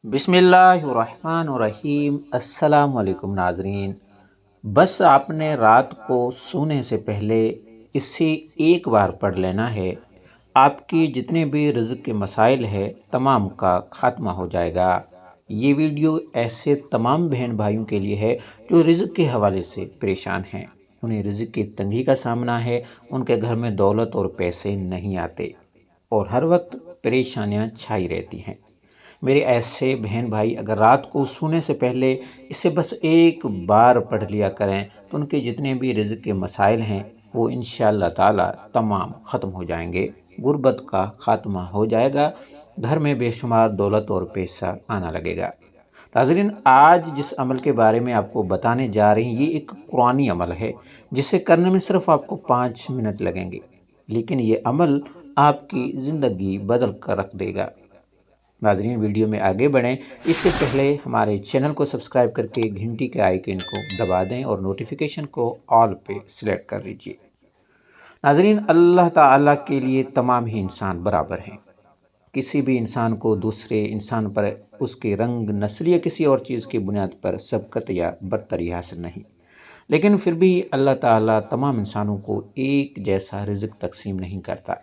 بسم اللہ الرحمن الرحیم۔ السلام علیکم ناظرین۔ بس آپ نے رات کو سونے سے پہلے اسے ایک بار پڑھ لینا ہے، آپ کی جتنے بھی رزق کے مسائل ہے تمام کا خاتمہ ہو جائے گا۔ یہ ویڈیو ایسے تمام بہن بھائیوں کے لیے ہے جو رزق کے حوالے سے پریشان ہیں، انہیں رزق کی تنگی کا سامنا ہے، ان کے گھر میں دولت اور پیسے نہیں آتے اور ہر وقت پریشانیاں چھائی رہتی ہیں۔ میرے ایسے بہن بھائی اگر رات کو سونے سے پہلے اسے بس ایک بار پڑھ لیا کریں تو ان کے جتنے بھی رزق کے مسائل ہیں وہ انشاءاللہ تعالی تمام ختم ہو جائیں گے، غربت کا خاتمہ ہو جائے گا، گھر میں بے شمار دولت اور پیسہ آنا لگے گا۔ ناظرین، آج جس عمل کے بارے میں آپ کو بتانے جا رہے ہیں یہ ایک قرآنی عمل ہے جسے کرنے میں صرف آپ کو 5 منٹ لگیں گے، لیکن یہ عمل آپ کی زندگی بدل کر رکھ دے گا۔ ناظرین، ویڈیو میں آگے بڑھیں اس سے پہلے ہمارے چینل کو سبسکرائب کر کے گھنٹی کے آئیکن کو دبا دیں اور نوٹیفیکیشن کو آل پہ سلیکٹ کر لیجئے۔ ناظرین، اللہ تعالیٰ کے لیے تمام ہی انسان برابر ہیں، کسی بھی انسان کو دوسرے انسان پر اس کے رنگ، نسل یا کسی اور چیز کی بنیاد پر سبقت یا برتری حاصل نہیں، لیکن پھر بھی اللہ تعالیٰ تمام انسانوں کو ایک جیسا رزق تقسیم نہیں کرتا۔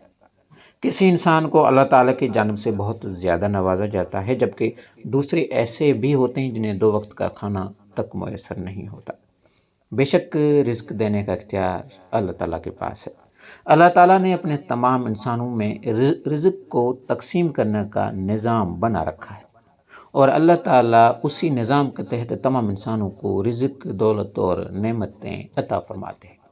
کسی انسان کو اللہ تعالیٰ کی جانب سے بہت زیادہ نوازا جاتا ہے، جبکہ دوسرے ایسے بھی ہوتے ہیں جنہیں 2 وقت کا کھانا تک میسر نہیں ہوتا۔ بے شک رزق دینے کا اختیار اللہ تعالیٰ کے پاس ہے۔ اللہ تعالیٰ نے اپنے تمام انسانوں میں رزق کو تقسیم کرنے کا نظام بنا رکھا ہے اور اللہ تعالیٰ اسی نظام کے تحت تمام انسانوں کو رزق، دولت اور نعمتیں عطا فرماتے ہیں۔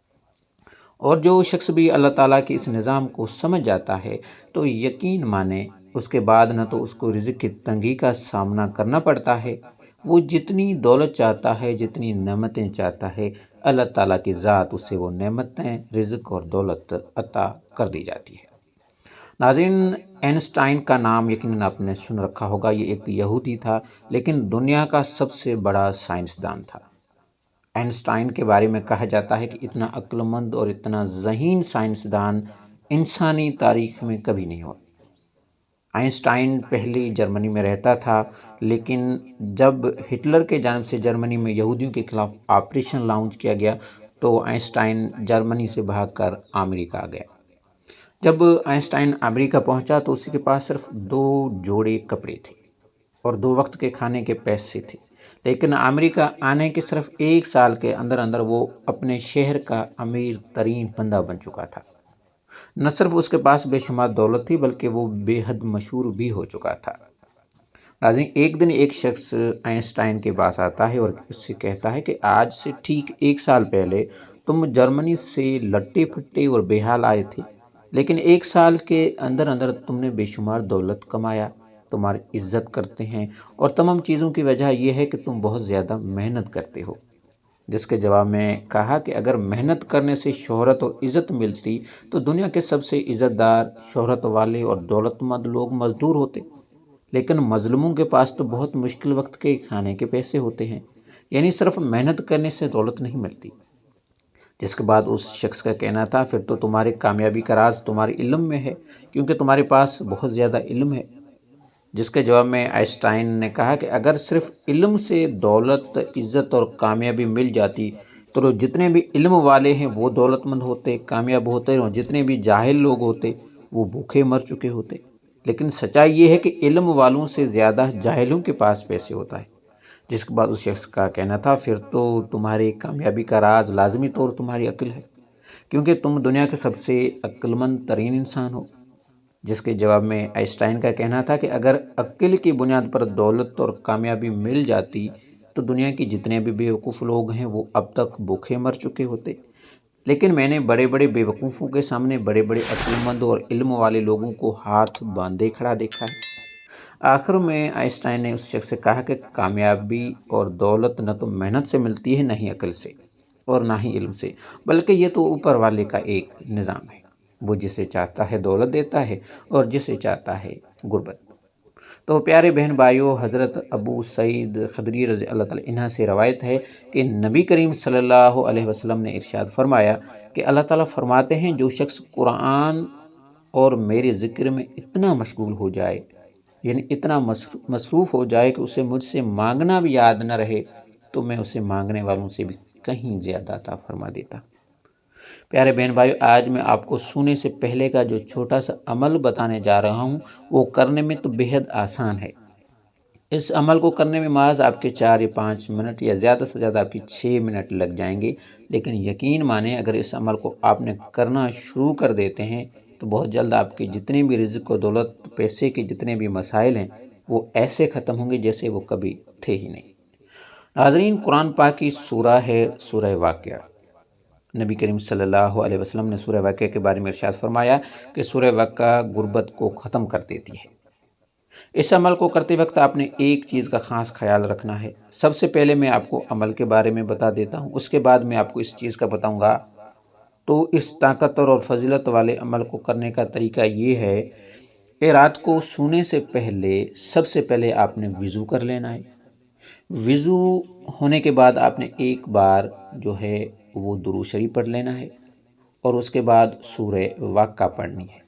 اور جو شخص بھی اللہ تعالیٰ کے اس نظام کو سمجھ جاتا ہے تو یقین مانے اس کے بعد نہ تو اس کو رزق کی تنگی کا سامنا کرنا پڑتا ہے، وہ جتنی دولت چاہتا ہے، جتنی نعمتیں چاہتا ہے، اللہ تعالیٰ کی ذات اسے وہ نعمتیں، رزق اور دولت عطا کر دی جاتی ہے۔ ناظرین، آئنسٹائن کا نام یقیناً آپ نے سن رکھا ہوگا۔ یہ ایک یہودی تھا لیکن دنیا کا سب سے بڑا سائنسدان تھا۔ آئنسٹائن کے بارے میں کہا جاتا ہے کہ اتنا عقل مند اور اتنا ذہین سائنسدان انسانی تاریخ میں کبھی نہیں ہوا۔ آئنسٹائن پہلے جرمنی میں رہتا تھا، لیکن جب ہٹلر کے جانب سے جرمنی میں یہودیوں کے خلاف آپریشن لانچ کیا گیا تو آئنسٹائن جرمنی سے بھاگ کر امریکہ آ گیا۔ جب آئنسٹائن امریکہ پہنچا تو اسی کے پاس صرف 2 جوڑے کپڑے تھے اور 2 وقت کے کھانے کے پیسے تھے، لیکن امریکہ آنے کے صرف 1 سال کے اندر اندر وہ اپنے شہر کا امیر ترین بندہ بن چکا تھا۔ نہ صرف اس کے پاس بے شمار دولت تھی بلکہ وہ بے حد مشہور بھی ہو چکا تھا۔ ناظرین، ایک دن ایک شخص آئنسٹائن کے پاس آتا ہے اور اس سے کہتا ہے کہ آج سے ٹھیک 1 سال پہلے تم جرمنی سے لٹے پھٹے اور بے حال آئے تھے، لیکن 1 سال کے اندر اندر تم نے بے شمار دولت کمایا، تمہاری عزت کرتے ہیں اور تمام چیزوں کی وجہ یہ ہے کہ تم بہت زیادہ محنت کرتے ہو۔ جس کے جواب میں کہا کہ اگر محنت کرنے سے شہرت اور عزت ملتی تو دنیا کے سب سے عزت دار، شہرت والے اور دولت مند لوگ مزدور ہوتے، لیکن مظلوموں کے پاس تو بہت مشکل وقت کے کھانے کے پیسے ہوتے ہیں، یعنی صرف محنت کرنے سے دولت نہیں ملتی۔ جس کے بعد اس شخص کا کہنا تھا پھر تو تمہاری کامیابی کا راز تمہارے علم میں ہے، کیونکہ تمہارے پاس بہت زیادہ علم ہے۔ جس کے جواب میں آئنسٹائن نے کہا کہ اگر صرف علم سے دولت، عزت اور کامیابی مل جاتی تو جتنے بھی علم والے ہیں وہ دولت مند ہوتے، کامیاب ہوتے، اور جتنے بھی جاہل لوگ ہوتے وہ بھوکے مر چکے ہوتے۔ لیکن سچائی یہ ہے کہ علم والوں سے زیادہ جاہلوں کے پاس پیسے ہوتا ہے۔ جس کے بعد اس شخص کا کہنا تھا پھر تو تمہاری کامیابی کا راز لازمی طور تمہاری عقل ہے، کیونکہ تم دنیا کے سب سے عقل مند ترین انسان ہو۔ جس کے جواب میں آئنسٹائن کا کہنا تھا کہ اگر عقل کی بنیاد پر دولت اور کامیابی مل جاتی تو دنیا کی جتنے بھی بیوقوف لوگ ہیں وہ اب تک بھوکے مر چکے ہوتے، لیکن میں نے بڑے بڑے بیوقوفوں کے سامنے بڑے بڑے عقل مند اور علم والے لوگوں کو ہاتھ باندھے کھڑا دیکھا ہے۔ آخر میں آئنسٹائن نے اس شخص سے کہا کہ کامیابی اور دولت نہ تو محنت سے ملتی ہے، نہ ہی عقل سے اور نہ ہی علم سے، بلکہ یہ تو اوپر والے کا ایک نظام ہے۔ وہ جسے چاہتا ہے دولت دیتا ہے اور جسے چاہتا ہے غربت۔ تو پیارے بہن بھائیوں، حضرت ابو سعید خدری رضی اللہ تعالیٰ عنہ سے روایت ہے کہ نبی کریم صلی اللہ علیہ وسلم نے ارشاد فرمایا کہ اللہ تعالیٰ فرماتے ہیں جو شخص قرآن اور میرے ذکر میں اتنا مشغول ہو جائے یعنی اتنا مصروف ہو جائے کہ اسے مجھ سے مانگنا بھی یاد نہ رہے تو میں اسے مانگنے والوں سے بھی کہیں زیادہ عطا فرما دیتا۔ پیارے بہن بھائیو، آج میں آپ کو سونے سے پہلے کا جو چھوٹا سا عمل بتانے جا رہا ہوں وہ کرنے میں تو بہت آسان ہے۔ اس عمل کو کرنے میں محض آپ کے 4 یا 5 منٹ یا زیادہ سے زیادہ آپ کی 6 منٹ لگ جائیں گے، لیکن یقین مانیں اگر اس عمل کو آپ نے کرنا شروع کر دیتے ہیں تو بہت جلد آپ کے جتنے بھی رزق و دولت، پیسے کے جتنے بھی مسائل ہیں وہ ایسے ختم ہوں گے جیسے وہ کبھی تھے ہی نہیں۔ ناظرین، قرآن پاک کی سورہ ہے سورہ واقعہ۔ نبی کریم صلی اللہ علیہ وسلم نے سورہ واقعہ کے بارے میں ارشاد فرمایا کہ سورہ واقعہ غربت کو ختم کر دیتی ہے۔ اس عمل کو کرتے وقت آپ نے ایک چیز کا خاص خیال رکھنا ہے۔ سب سے پہلے میں آپ کو عمل کے بارے میں بتا دیتا ہوں، اس کے بعد میں آپ کو اس چیز کا بتاؤں گا۔ تو اس طاقتور اور فضیلت والے عمل کو کرنے کا طریقہ یہ ہے کہ رات کو سونے سے پہلے سب سے پہلے آپ نے وضو کر لینا ہے۔ وضو ہونے کے بعد آپ نے ایک بار جو ہے وہ درود شریف پڑھ لینا ہے اور اس کے بعد سورہ واقعہ پڑھنی ہے۔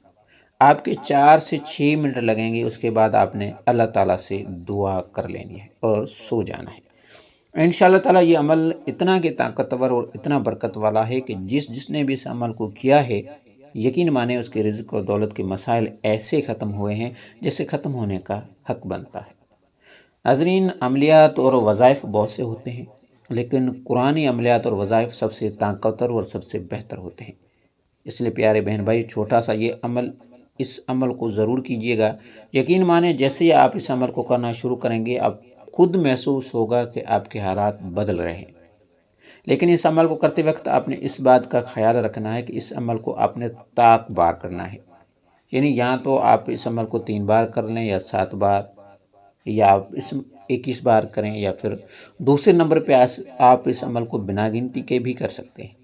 آپ کے 4 سے 6 منٹ لگیں گے، اس کے بعد آپ نے اللہ تعالیٰ سے دعا کر لینی ہے اور سو جانا ہے۔ انشاءاللہ تعالیٰ یہ عمل اتنا کہ طاقتور اور اتنا برکت والا ہے کہ جس نے بھی اس عمل کو کیا ہے یقین مانے اس کے رزق اور دولت کے مسائل ایسے ختم ہوئے ہیں جیسے ختم ہونے کا حق بنتا ہے۔ ناظرین، عملیات اور وظائف بہت سے ہوتے ہیں لیکن قرآنی عملیات اور وظائف سب سے طاقتور اور سب سے بہتر ہوتے ہیں۔ اس لیے پیارے بہن بھائی، چھوٹا سا یہ عمل، اس عمل کو ضرور کیجیے گا۔ یقین مانیں جیسے ہی آپ اس عمل کو کرنا شروع کریں گے آپ خود محسوس ہوگا کہ آپ کے حالات بدل رہے ہیں۔ لیکن اس عمل کو کرتے وقت آپ نے اس بات کا خیال رکھنا ہے کہ اس عمل کو آپ نے طاق بار کرنا ہے، یعنی یہاں تو آپ اس عمل کو 3 بار کر لیں یا 7 بار، یا آپ اس 21 بار کریں، یا پھر دوسرے نمبر پہ آپ اس عمل کو بنا گنتی کے بھی کر سکتے ہیں۔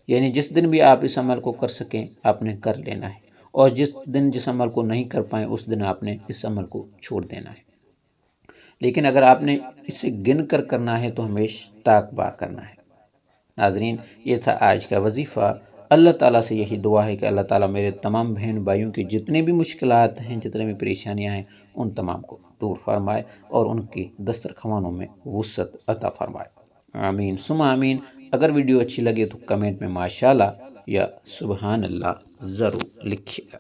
یعنی جس دن بھی آپ اس عمل کو کر سکیں آپ نے کر لینا ہے، اور جس عمل کو نہیں کر پائیں اس دن آپ نے اس عمل کو چھوڑ دینا ہے۔ لیکن اگر آپ نے اسے گن کر کرنا ہے تو ہمیشہ طاق بار کرنا ہے۔ ناظرین، یہ تھا آج کا وظیفہ۔ اللہ تعالیٰ سے یہی دعا ہے کہ اللہ تعالیٰ میرے تمام بہن بھائیوں کی جتنے بھی مشکلات ہیں، جتنے بھی پریشانیاں ہیں، ان تمام کو دور فرمائے اور ان کی دسترخوانوں میں وسعت عطا فرمائے۔ آمین ثم آمین۔ اگر ویڈیو اچھی لگے تو کمنٹ میں ماشاءاللہ یا سبحان اللہ ضرور لکھیے گا۔